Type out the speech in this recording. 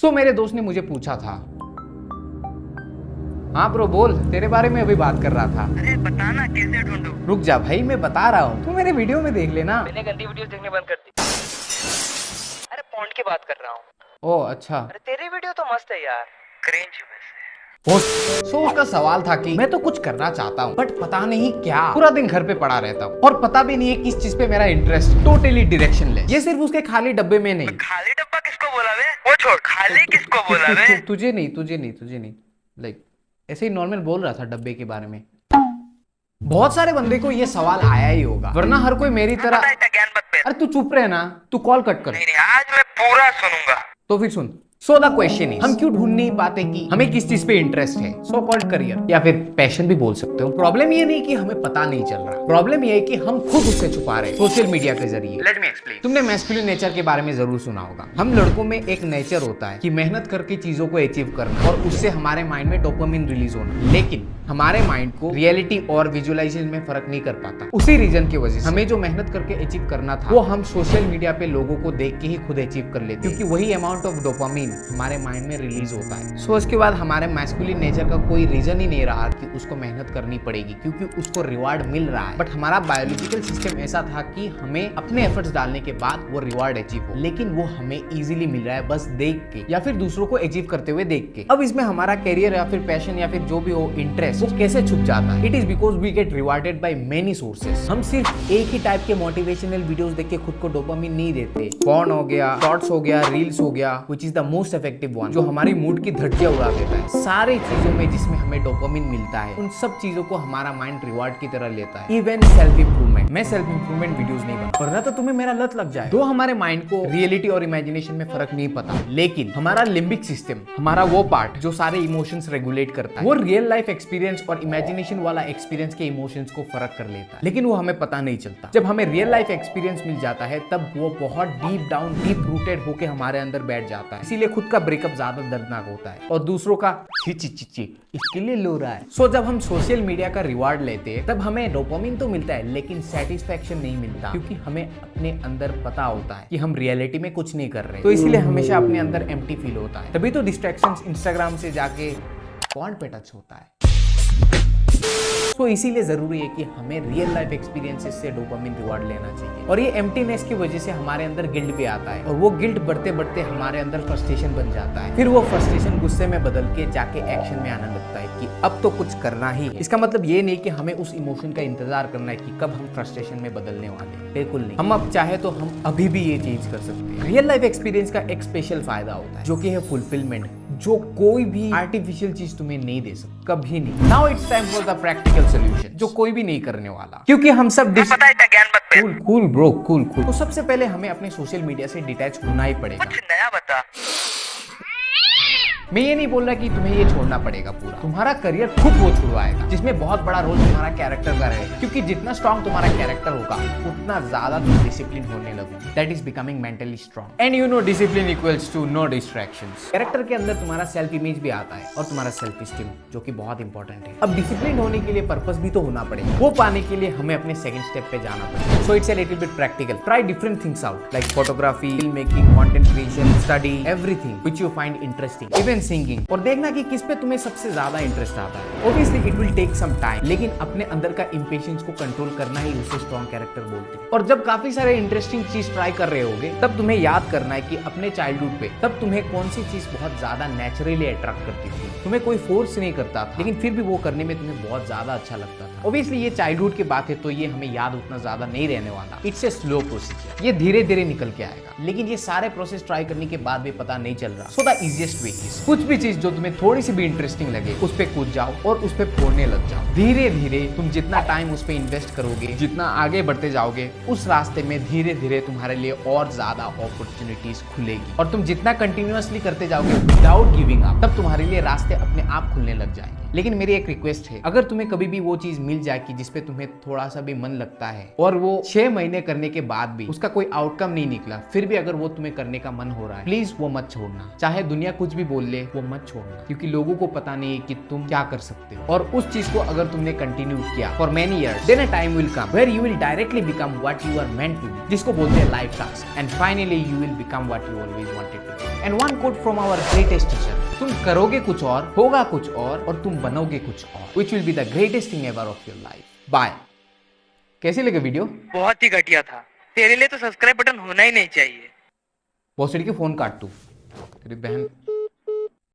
मेरे दोस्त ने मुझे पूछा था, हाँ ब्रो बोल, तेरे बारे में अभी बात कर रहा था। अरे बता ना कैसे ढूंढूं? रुक जा भाई, मैं बता रहा हूँ, तू मेरे वीडियो में देख लेना। मैंने गंदी वीडियोस देखने बंद कर दी। अरे पॉन्ड की बात कर रहा हूँ। ओ अच्छा। अरे तेरी वीडियो तो मस्त है यार, क्रिंज वैसे। उसका सवाल था कि मैं तो कुछ करना चाहता हूँ बट पता नहीं क्या, पूरा दिन घर पे पड़ा रहता हूँ और पता भी नहीं है किस चीज पे मेरा इंटरेस्ट, टोटली डायरेक्शनलेस। ये सिर्फ उसके खाली डब्बे में नहीं। खाली डब्बा किसको बोला बे? वो छोड़, खाली किसको बोला बे? तुझे नहीं लाइक ऐसे ही नॉर्मल बोल रहा था डब्बे के बारे में। बहुत सारे बंदे को ये सवाल आया ही होगा, वरना हर कोई मेरी तरह। ज्ञान मत दे। अरे तू चुप रहे ना, तू कॉल कट कर। नहीं आज मैं पूरा सुनूंगा। तो फिर सुन। सो द क्वेश्चन इज, हम क्यों ढूंढ नहीं पाते कि हमें किस चीज पे इंटरेस्ट है, सो कॉल्ड करियर या फिर पैशन भी बोल सकते हो। प्रॉब्लम ये नहीं कि हमें पता नहीं चल रहा, प्रॉब्लम ये है कि हम खुद उससे छुपा रहे हैं सोशल मीडिया के जरिए। Let me explain. तुमने मैस्कुलिन नेचर के बारे में जरूर सुना होगा। हम लड़कों में एक नेचर होता है कि मेहनत करके चीजों को अचीव करना और उससे हमारे माइंड में डोपामिन रिलीज होना, लेकिन हमारे माइंड को रियलिटी और विजुअलाइजेशन में फर्क नहीं कर पाता। उसी रीजन की वजह से हमें जो मेहनत करके अचीव करना था वो हम सोशल मीडिया पे लोगों को देख के ही खुद अचीव कर लेते हैं, क्योंकि वही अमाउंट ऑफ डोपामिन हमारे माइंड में रिलीज होता है। सो उसके बाद हमारे मैस्कुलिन नेचर का कोई रीजन ही नहीं रहा कि उसको मेहनत करनी पड़ेगी, क्योंकि उसको रिवार्ड मिल रहा है। बट हमारा बायोलॉजिकल सिस्टम ऐसा था कि हमें अपने एफर्ट्स डालने के बाद वो रिवार्ड अचीव हो, लेकिन वो हमें इजीली मिल रहा है बस देख के या फिर दूसरों को अचीव करते हुए देख के। अब इसमें हमारा कैरियर या फिर पैशन या फिर जो भी हो इंटरेस्ट, वो कैसे छुप जाता है? It is because we get rewarded by many sources. हम सिर्फ एक ही टाइप के मोटिवेशनल वीडियोस देख के खुद को डोपामिन नहीं देते। पॉर्न हो गया, शॉर्ट्स हो गया, रील्स हो गया, which is the most effective one, जो हमारी मूड की धज्जियां उड़ा देता है। सारी चीजों में जिसमें हमें डोपामिन मिलता है, उन सब चीजों को हमारा माइंड रिवार्ड की तरह लेता है। Even self improvement. मैं सेल्फ इंप्रूवमेंट वीडियोस नहीं बनाता, वरना तो तुम्हें मेरा लत लग जाए। तो हमारे माइंड को रियलिटी और इमेजिनेशन में फर्क नहीं पता, लेकिन हमारा लिम्बिक सिस्टम, हमारा वो पार्ट जो सारे इमोशंस रेगुलेट करता है, वो रियल लाइफ एक्सपीरियंस और इमेजिनेशन वाला एक्सपीरियंस के इमोशंस को फर्क कर लेता है, लेकिन वो हमें पता नहीं चलता। जब हमें रियल लाइफ एक्सपीरियंस मिल जाता है तब वो बहुत डीप डाउन, डीप रूटेड होके हमारे अंदर बैठ जाता है। इसीलिए खुद का ब्रेकअप ज्यादा दर्दनाक होता है और दूसरों का ची ची ची ची इसके लिए लो रहा है। सो जब हम सोशल मीडिया का रिवार्ड लेते हैं तब हमें डोपामिन तो मिलता है, लेकिन सेटिस्फेक्शन नहीं मिलता, क्योंकि हमें अपने अंदर पता होता है कि हम रियलिटी में कुछ नहीं कर रहे। तो इसीलिए हमेशा अपने अंदर एम्प्टी फील होता है। तभी तो डिस्ट्रैक्शंस इंस्टाग्राम से जाके पॉन्ड पे टच होता है। तो इसीलिए जरूरी है कि हमें रियल लाइफ एक्सपीरियंसेस से डोपामिन रिवार्ड लेना चाहिए। और ये एम्प्टीनेस की वजह से हमारे अंदर गिल्ट भी आता है, और वो गिल्ट बढ़ते बढ़ते हमारे अंदर फ्रस्ट्रेशन बन जाता है। फिर वो फ्रस्ट्रेशन गुस्से में बदल के जाके एक्शन में आने लगता है कि अब तो कुछ करना ही है। इसका मतलब ये नहीं कि हमें उस इमोशन का इंतजार करना है कि कब हम फ्रस्ट्रेशन में बदलने वाले हैं, बिल्कुल नहीं। हम अब चाहे तो हम अभी भी ये चीज कर सकते हैं। रियल लाइफ एक्सपीरियंस का एक स्पेशल फायदा होता है, जो कि है फुलफिलमेंट, जो कोई भी आर्टिफिशियल चीज तुम्हें नहीं दे सकती, कभी नहीं। Now it's time for the practical solution, जो कोई भी नहीं करने वाला, क्योंकि हम सब पता है ज्ञान मत दे। Cool bro, cool. तो सबसे पहले हमें अपने सोशल मीडिया से डिटैच होना ही पड़ेगा। कुछ नया बता। मैं ये नहीं बोल रहा कि तुम्हें ये छोड़ना पड़ेगा पूरा, तुम्हारा करियर खुद वो छुड़वाएगा, जिसमें बहुत बड़ा रोल तुम्हारा कैरेक्टर का रहेगा, क्योंकि जितना स्ट्रॉन्ग तुम्हारा कैरेक्टर होगा उतना ज्यादा तुम डिसिप्लिन होने लगोगे। That is becoming mentally strong, and you know discipline equals to no distractions. Character के अंदर तुम्हारा सेल्फ इमेज भी आता है और तुम्हारा सेल्फ स्टीम, जो कि बहुत इंपॉर्टेंट है। अब डिसिप्लिन होने के लिए पर्पस भी तो होना पड़ेगा, वो पाने के लिए हमें अपने सेकंड स्टेप पे जाना पड़ेगा। So it's a little bit practical. Try different things out, like photography, film making, content creation, study, everything which you find interesting, even singing, और देखना कि किस पे तुम्हें सबसे ज्यादा इंटरेस्ट आता है। Obviously it will take some time, लेकिन अपने अंदर का इंपेशेंस को कंट्रोल करना ही उसे स्ट्रॉन्ग कैरेक्टर बोलते हैं। और जब काफी सारे इंटरेस्टिंग चीज ट्राई कर रहे होगे, तब तुम्हें याद करना है कि अपने चाइल्डहुड पे तब तुम्हें कौन सी चीज बहुत ज्यादा नेचुरली अट्रैक्ट करती थी। तुम्हें कोई फोर्स नहीं करता था, लेकिन फिर भी वो करने में तुम्हें बहुत ज्यादा अच्छा लगता था। ऑब्वियसली ये चाइल्डहुड की बात है, तो ये हमें याद उतना ज्यादा नहीं रहने वाला। इट्स ए स्लो प्रोसीजर, ये धीरे धीरे निकल के आएगा, लेकिन ये सारे प्रोसेस ट्राई करने के बाद भी पता नहीं चल रहा। So the easiest way is, कुछ भी चीज जो तुम्हें थोड़ी सी भी इंटरेस्टिंग लगे उस पे कूद जाओ और उस पे फोड़ने लग जाओ। धीरे धीरे तुम जितना टाइम उस पे इन्वेस्ट करोगे, जितना आगे बढ़ते जाओगे, उस रास्ते में धीरे धीरे तुम्हारे लिए और ज्यादा अपॉर्चुनिटीज खुलेगी। और तुम जितना कंटिन्यूअसली करते जाओगे विदाउट गिविंग अप, तब तुम्हारे लिए रास्ते अपने आप खुलने लग जाएंगे। लेकिन मेरी एक रिक्वेस्ट है, अगर तुम्हें कभी भी वो चीज मिल जाए कि जिसपे तुम्हें थोड़ा सा भी मन लगता है और वो 6 महीने करने के बाद भी उसका कोई आउटकम नहीं निकला, फिर भी अगर वो तुम्हें करने का मन हो रहा है, प्लीज वो मत छोड़ना। चाहे दुनिया कुछ भी बोल ले, वो मत छोड़ना, क्योंकि लोगों को पता नहीं है कि तुम क्या कर सकते हो। और उस चीज को अगर तुमने कंटिन्यू किया for many years, then a time will come where you will directly become what you are meant to be, जिसको बोलते हैं life task, and finally you will become what you always wanted to be. And one quote from our greatest teacher, तुम करोगे कुछ और, होगा कुछ और तुम बनोगे कुछ और, which will be the greatest thing ever of your life. Bye. कैसी लगी वीडियो? बहुत ही घटिया था। तेरे लिए तो सब्सक्राइब बटन होना ही नहीं चाहिए। भोसड़ी के फोन काट तू, तेरी बहन।